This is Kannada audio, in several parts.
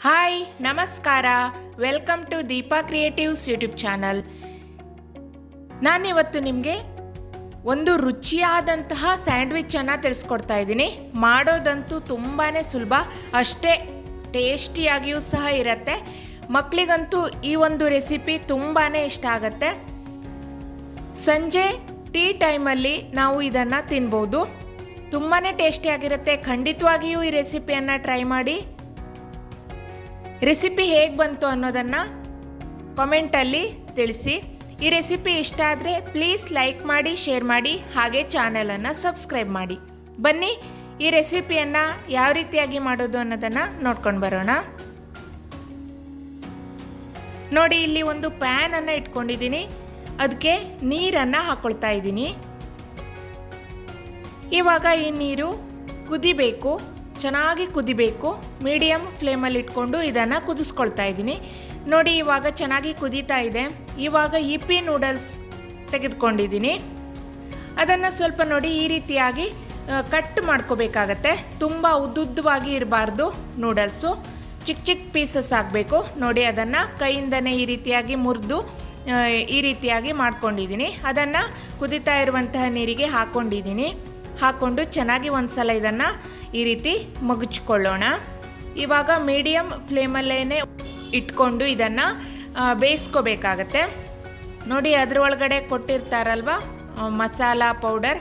ಹಾಯ್ ನಮಸ್ಕಾರ, welcome to Deepa creatives YouTube channel. ನಾನಿವತ್ತು ನಿಮಗೆ ಒಂದು ರುಚಿಯಾದಂತಹ ಸ್ಯಾಂಡ್ವಿಚನ್ನು ತಿಳಿಸ್ಕೊಡ್ತಾ ಇದ್ದೀನಿ. ಮಾಡೋದಂತೂ ತುಂಬಾ ಸುಲಭ, ಅಷ್ಟೇ ಟೇಸ್ಟಿಯಾಗಿಯೂ ಸಹ ಇರುತ್ತೆ. ಮಕ್ಕಳಿಗಂತೂ ಈ ಒಂದು ರೆಸಿಪಿ ತುಂಬಾ ಇಷ್ಟ ಆಗುತ್ತೆ. ಸಂಜೆ ಟೀ ಟೈಮಲ್ಲಿ ನಾವು ಇದನ್ನು ತಿನ್ಬೋದು. ತುಂಬಾ ಟೇಸ್ಟಿಯಾಗಿರುತ್ತೆ. ಖಂಡಿತವಾಗಿಯೂ ಈ ರೆಸಿಪಿಯನ್ನು ಟ್ರೈ ಮಾಡಿ. ರೆಸಿಪಿ ಹೇಗೆ ಬಂತು ಅನ್ನೋದನ್ನು ಕಾಮೆಂಟಲ್ಲಿ ತಿಳಿಸಿ. ಈ ರೆಸಿಪಿ ಇಷ್ಟ ಆದರೆ ಪ್ಲೀಸ್ ಲೈಕ್ ಮಾಡಿ, ಶೇರ್ ಮಾಡಿ, ಹಾಗೆ ಚಾನಲನ್ನು ಸಬ್ಸ್ಕ್ರೈಬ್ ಮಾಡಿ. ಬನ್ನಿ ಈ ರೆಸಿಪಿಯನ್ನು ಯಾವ ರೀತಿಯಾಗಿ ಮಾಡೋದು ಅನ್ನೋದನ್ನು ನೋಡ್ಕೊಂಡು ಬರೋಣ. ನೋಡಿ, ಇಲ್ಲಿ ಒಂದು ಪ್ಯಾನನ್ನು ಇಟ್ಕೊಂಡಿದ್ದೀನಿ. ಅದಕ್ಕೆ ನೀರನ್ನು ಹಾಕ್ಕೊಳ್ತಾ ಇದ್ದೀನಿ. ಇವಾಗ ಈ ನೀರು ಕುದಿಬೇಕು, ಚೆನ್ನಾಗಿ ಕುದಿಬೇಕು. ಮೀಡಿಯಮ್ ಫ್ಲೇಮಲ್ಲಿ ಇಟ್ಕೊಂಡು ಇದನ್ನು ಕುದಿಸ್ಕೊಳ್ತಾ ಇದ್ದೀನಿ. ನೋಡಿ, ಇವಾಗ ಚೆನ್ನಾಗಿ ಕುದೀತಾ ಇದೆ. ಇವಾಗ ಇಪ್ಪಿ ನೂಡಲ್ಸ್ ತೆಗೆದುಕೊಂಡಿದ್ದೀನಿ. ಅದನ್ನು ಸ್ವಲ್ಪ ನೋಡಿ ಈ ರೀತಿಯಾಗಿ ಕಟ್ ಮಾಡ್ಕೋಬೇಕಾಗತ್ತೆ. ತುಂಬ ಉದ್ದುದ್ದವಾಗಿ ಇರಬಾರ್ದು ನೂಡಲ್ಸು, ಚಿಕ್ಕ ಚಿಕ್ಕ ಪೀಸಸ್ ಆಗಬೇಕು. ನೋಡಿ, ಅದನ್ನು ಕೈಯಿಂದನೇ ಈ ರೀತಿಯಾಗಿ ಮುರಿದು ಈ ರೀತಿಯಾಗಿ ಮಾಡ್ಕೊಂಡಿದ್ದೀನಿ. ಅದನ್ನು ಕುದೀತಾ ಇರುವಂತಹ ನೀರಿಗೆ ಹಾಕ್ಕೊಂಡು ಚೆನ್ನಾಗಿ ಒಂದು ಸಲ ಇದನ್ನು ಈ ರೀತಿ ಮಗುಚ್ಕೊಳ್ಳೋಣ. ಇವಾಗ ಮೀಡಿಯಮ್ ಫ್ಲೇಮಲ್ಲೇ ಇಟ್ಕೊಂಡು ಇದನ್ನು ಬೇಯಿಸ್ಕೋಬೇಕಾಗತ್ತೆ. ನೋಡಿ, ಅದರೊಳಗಡೆ ಕೊಟ್ಟಿರ್ತಾರಲ್ವ ಮಸಾಲ ಪೌಡರ್,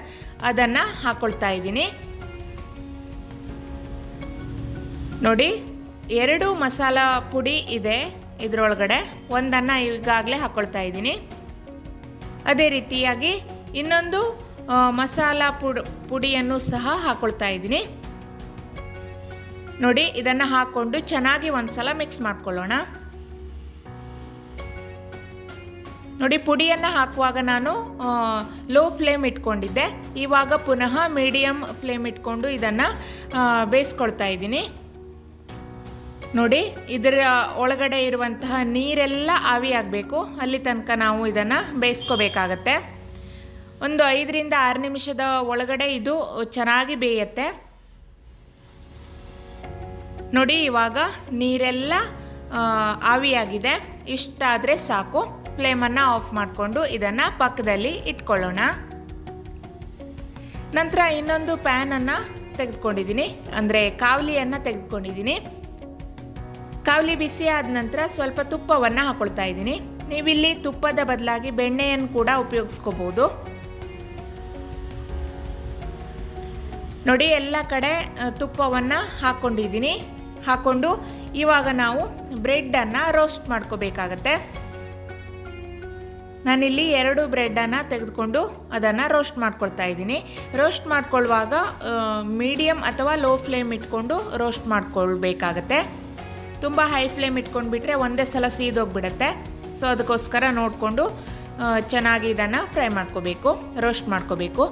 ಅದನ್ನು ಹಾಕ್ಕೊಳ್ತಾ ಇದ್ದೀನಿ. ನೋಡಿ, 2 ಮಸಾಲ ಪುಡಿ ಇದೆ ಇದರೊಳಗಡೆ. ಒಂದನ್ನು ಈಗಾಗಲೇ ಹಾಕ್ಕೊಳ್ತಾ ಇದ್ದೀನಿ. ಅದೇ ರೀತಿಯಾಗಿ ಇನ್ನೊಂದು ಮಸಾಲ ಪುಡಿಯನ್ನು ಸಹ ಹಾಕ್ಕೊಳ್ತಾ ಇದ್ದೀನಿ. ನೋಡಿ, ಇದನ್ನು ಹಾಕ್ಕೊಂಡು ಚೆನ್ನಾಗಿ ಒಂದು ಸಲ ಮಿಕ್ಸ್ ಮಾಡ್ಕೊಳ್ಳೋಣ. ನೋಡಿ, ಪುಡಿಯನ್ನು ಹಾಕುವಾಗ ನಾನು ಲೋ ಫ್ಲೇಮ್ ಇಟ್ಕೊಂಡಿದ್ದೆ. ಇವಾಗ ಪುನಃ ಮೀಡಿಯಮ್ ಫ್ಲೇಮ್ ಇಟ್ಕೊಂಡು ಇದನ್ನು ಬೇಯಿಸ್ಕೊಳ್ತಾ ಇದ್ದೀನಿ. ನೋಡಿ, ಇದರ ಒಳಗಡೆ ಇರುವಂತಹ ನೀರೆಲ್ಲ ಆವಿಯಾಗಬೇಕು. ಅಲ್ಲಿ ತನಕ ನಾವು ಇದನ್ನು ಬೇಯಿಸ್ಕೋಬೇಕಾಗತ್ತೆ. ಒಂದು 5 ರಿಂದ 6 ನಿಮಿಷದ ಒಳಗಡೆ ಇದು ಚೆನ್ನಾಗಿ ಬೇಯುತ್ತೆ. ನೋಡಿ, ಇವಾಗ ನೀರೆಲ್ಲ ಆವಿಯಾಗಿದೆ. ಇಷ್ಟಾದರೆ ಸಾಕು. ಫ್ಲೇಮನ್ನು ಆಫ್ ಮಾಡಿಕೊಂಡು ಇದನ್ನು ಪಕ್ಕದಲ್ಲಿ ಇಟ್ಕೊಳ್ಳೋಣ. ನಂತರ ಇನ್ನೊಂದು ಪ್ಯಾನನ್ನು ತೆಗೆದುಕೊಂಡಿದ್ದೀನಿ, ಅಂದರೆ ಕಾವಲಿಯನ್ನು ತೆಗೆದುಕೊಂಡಿದ್ದೀನಿ. ಕಾವಲಿ ಬಿಸಿ ಆದ ನಂತರ ಸ್ವಲ್ಪ ತುಪ್ಪವನ್ನು ಹಾಕ್ಕೊಳ್ತಾ ಇದ್ದೀನಿ. ನೀವಿಲ್ಲಿ ತುಪ್ಪದ ಬದಲಾಗಿ ಬೆಣ್ಣೆಯನ್ನು ಕೂಡ ಉಪಯೋಗಿಸ್ಕೋಬೋದು. ನೋಡಿ, ಎಲ್ಲ ಕಡೆ ತುಪ್ಪವನ್ನು ಹಾಕ್ಕೊಂಡು ಇವಾಗ ನಾವು ಬ್ರೆಡ್ಡನ್ನು ರೋಸ್ಟ್ ಮಾಡ್ಕೋಬೇಕಾಗತ್ತೆ. ನಾನಿಲ್ಲಿ 2 ಬ್ರೆಡ್ಡನ್ನು ತೆಗೆದುಕೊಂಡು ಅದನ್ನು ರೋಸ್ಟ್ ಮಾಡ್ಕೊಳ್ತಾ ಇದ್ದೀನಿ. ರೋಸ್ಟ್ ಮಾಡ್ಕೊಳ್ಳುವಾಗ ಮೀಡಿಯಮ್ ಅಥವಾ ಲೋ ಫ್ಲೇಮ್ ಇಟ್ಕೊಂಡು ರೋಸ್ಟ್ ಮಾಡ್ಕೊಳ್ಬೇಕಾಗತ್ತೆ. ತುಂಬ ಹೈ ಫ್ಲೇಮ್ ಇಟ್ಕೊಂಡ್ಬಿಟ್ರೆ ಒಂದೇ ಸಲ ಸೀದೋಗ್ಬಿಡುತ್ತೆ. ಸೊ ಅದಕ್ಕೋಸ್ಕರ ನೋಡಿಕೊಂಡು ಚೆನ್ನಾಗಿ ಇದನ್ನು ರೋಸ್ಟ್ ಮಾಡ್ಕೋಬೇಕು.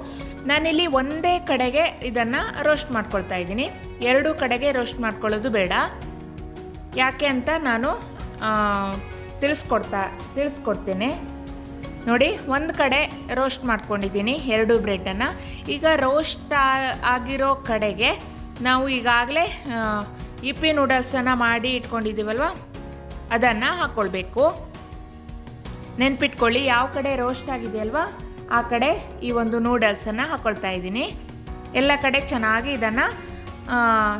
ನಾನಿಲ್ಲಿ ಒಂದೇ ಕಡೆಗೆ ಇದನ್ನು ರೋಸ್ಟ್ ಮಾಡ್ಕೊಳ್ತಾ ಇದ್ದೀನಿ. 2 ಕಡೆಗೆ ರೋಸ್ಟ್ ಮಾಡ್ಕೊಳ್ಳೋದು ಬೇಡ. ಯಾಕೆ ಅಂತ ನಾನು ತಿಳಿಸ್ಕೊಡ್ತೇನೆ. ನೋಡಿ, ಒಂದು ಕಡೆ ರೋಸ್ಟ್ ಮಾಡ್ಕೊಂಡಿದ್ದೀನಿ 2 ಬ್ರೆಡ್ಡನ್ನು. ಈಗ ರೋಸ್ಟ್ ಆಗಿರೋ ಕಡೆಗೆ ನಾವು ಈಗಾಗಲೇ ಇಪ್ಪಿ ನೂಡಲ್ಸನ್ನು ಮಾಡಿ ಇಟ್ಕೊಂಡಿದ್ದೀವಲ್ವ, ಅದನ್ನು ಹಾಕ್ಕೊಳ್ಬೇಕು. ನೆನ್ಪಿಟ್ಕೊಳ್ಳಿ, ಯಾವ ಕಡೆ ರೋಸ್ಟ್ ಆಗಿದೆಯಲ್ವ ಆ ಕಡೆ ಈ ಒಂದು ನೂಡಲ್ಸನ್ನು ಹಾಕ್ಕೊಳ್ತಾ ಇದ್ದೀನಿ. ಎಲ್ಲ ಕಡೆ ಚೆನ್ನಾಗಿ ಇದನ್ನು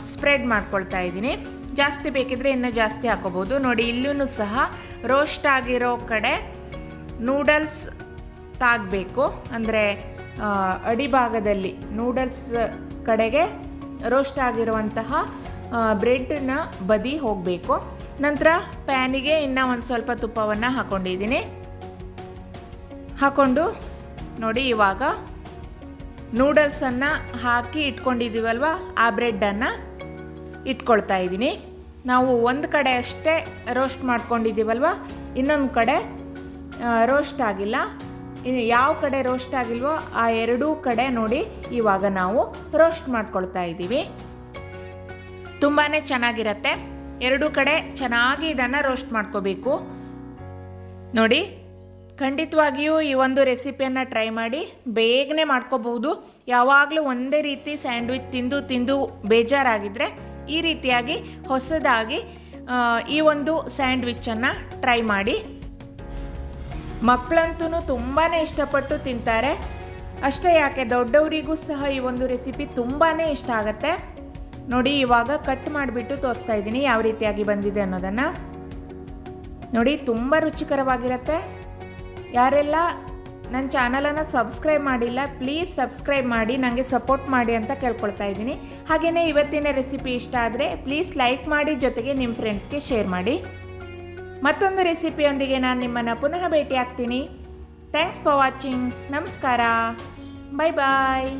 ಸ್ಪ್ರೆಡ್ ಮಾಡ್ಕೊಳ್ತಾ ಇದ್ದೀನಿ. ಜಾಸ್ತಿ ಬೇಕಿದ್ರೆ ಇನ್ನೂ ಜಾಸ್ತಿ ಹಾಕೋಬೋದು. ನೋಡಿ, ಇಲ್ಲೂ ಸಹ ರೋಸ್ಟ್ ಆಗಿರೋ ಕಡೆ ನೂಡಲ್ಸ್ ತಾಗಬೇಕು, ಅಂದರೆ ಅಡಿಭಾಗದಲ್ಲಿ ನೂಡಲ್ಸ್ ಕಡೆಗೆ ರೋಸ್ಟ್ ಆಗಿರುವಂತಹ ಬ್ರೆಡ್ನ ಬದಿ ಹೋಗಬೇಕು. ನಂತರ ಪ್ಯಾನಿಗೆ ಇನ್ನೂ ಒಂದು ಸ್ವಲ್ಪ ತುಪ್ಪವನ್ನು ಹಾಕ್ಕೊಂಡು ನೋಡಿ, ಇವಾಗ ನೂಡಲ್ಸನ್ನು ಹಾಕಿ ಇಟ್ಕೊಂಡಿದ್ದೀವಲ್ವ ಆ ಬ್ರೆಡ್ಡನ್ನು ಇಟ್ಕೊಳ್ತಾ ಇದ್ದೀನಿ. ನಾವು ಒಂದು ಕಡೆ ಅಷ್ಟೇ ರೋಸ್ಟ್ ಮಾಡ್ಕೊಂಡಿದ್ದೀವಲ್ವ, ಇನ್ನೊಂದು ಕಡೆ ರೋಸ್ಟ್ ಆಗಿಲ್ಲ. ಇನ್ನು ಯಾವ ಕಡೆ ರೋಸ್ಟ್ ಆಗಿಲ್ವೋ ಆ 2 ಕಡೆ ನೋಡಿ ಇವಾಗ ನಾವು ರೋಸ್ಟ್ ಮಾಡ್ಕೊಳ್ತಾ ಇದ್ದೀವಿ. ತುಂಬಾ ಚೆನ್ನಾಗಿರುತ್ತೆ. 2 ಕಡೆ ಚೆನ್ನಾಗಿ ಇದನ್ನು ರೋಸ್ಟ್ ಮಾಡ್ಕೋಬೇಕು. ನೋಡಿ, ಖಂಡಿತವಾಗಿಯೂ ಈ ಒಂದು ರೆಸಿಪಿಯನ್ನು ಟ್ರೈ ಮಾಡಿ. ಬೇಗನೆ ಮಾಡ್ಕೋಬಹುದು. ಯಾವಾಗಲೂ ಒಂದೇ ರೀತಿ ಸ್ಯಾಂಡ್ವಿಚ್ ತಿಂದು ಬೇಜಾರಾಗಿದ್ದರೆ ಈ ರೀತಿಯಾಗಿ ಹೊಸದಾಗಿ ಈ ಒಂದು ಸ್ಯಾಂಡ್ವಿಚ್ಚನ್ನು ಟ್ರೈ ಮಾಡಿ. ಮಕ್ಕಳಂತೂ ತುಂಬಾ ಇಷ್ಟಪಟ್ಟು ತಿಂತಾರೆ. ಅಷ್ಟೇ ಯಾಕೆ ದೊಡ್ಡವರಿಗೂ ಸಹ ಈ ಒಂದು ರೆಸಿಪಿ ತುಂಬಾ ಇಷ್ಟ ಆಗುತ್ತೆ. ನೋಡಿ, ಇವಾಗ ಕಟ್ ಮಾಡಿಬಿಟ್ಟು ತೋರಿಸ್ತಾ ಇದ್ದೀನಿ ಯಾವ ರೀತಿಯಾಗಿ ಬಂದಿದೆ ಅನ್ನೋದನ್ನು. ನೋಡಿ, ತುಂಬ ರುಚಿಕರವಾಗಿರುತ್ತೆ. ಯಾರೆಲ್ಲ ನನ್ನ ಚಾನಲನ್ನು ಸಬ್ಸ್ಕ್ರೈಬ್ ಮಾಡಿಲ್ಲ, ಪ್ಲೀಸ್ ಸಬ್ಸ್ಕ್ರೈಬ್ ಮಾಡಿ, ನನಗೆ ಸಪೋರ್ಟ್ ಮಾಡಿ ಅಂತ ಕೇಳ್ಕೊಳ್ತಾ ಇದ್ದೀನಿ. ಹಾಗೆಯೇ ಇವತ್ತಿನ ರೆಸಿಪಿ ಇಷ್ಟ ಆದರೆ ಪ್ಲೀಸ್ ಲೈಕ್ ಮಾಡಿ, ಜೊತೆಗೆ ನಿಮ್ಮ ಫ್ರೆಂಡ್ಸ್ಗೆ ಶೇರ್ ಮಾಡಿ. ಮತ್ತೊಂದು ರೆಸಿಪಿಯೊಂದಿಗೆ ನಾನು ನಿಮ್ಮನ್ನು ಪುನಃ ಭೇಟಿ ಆಗ್ತೀನಿ. Thanks for watching. ನಮಸ್ಕಾರ. ಬಾಯ್ ಬಾಯ್.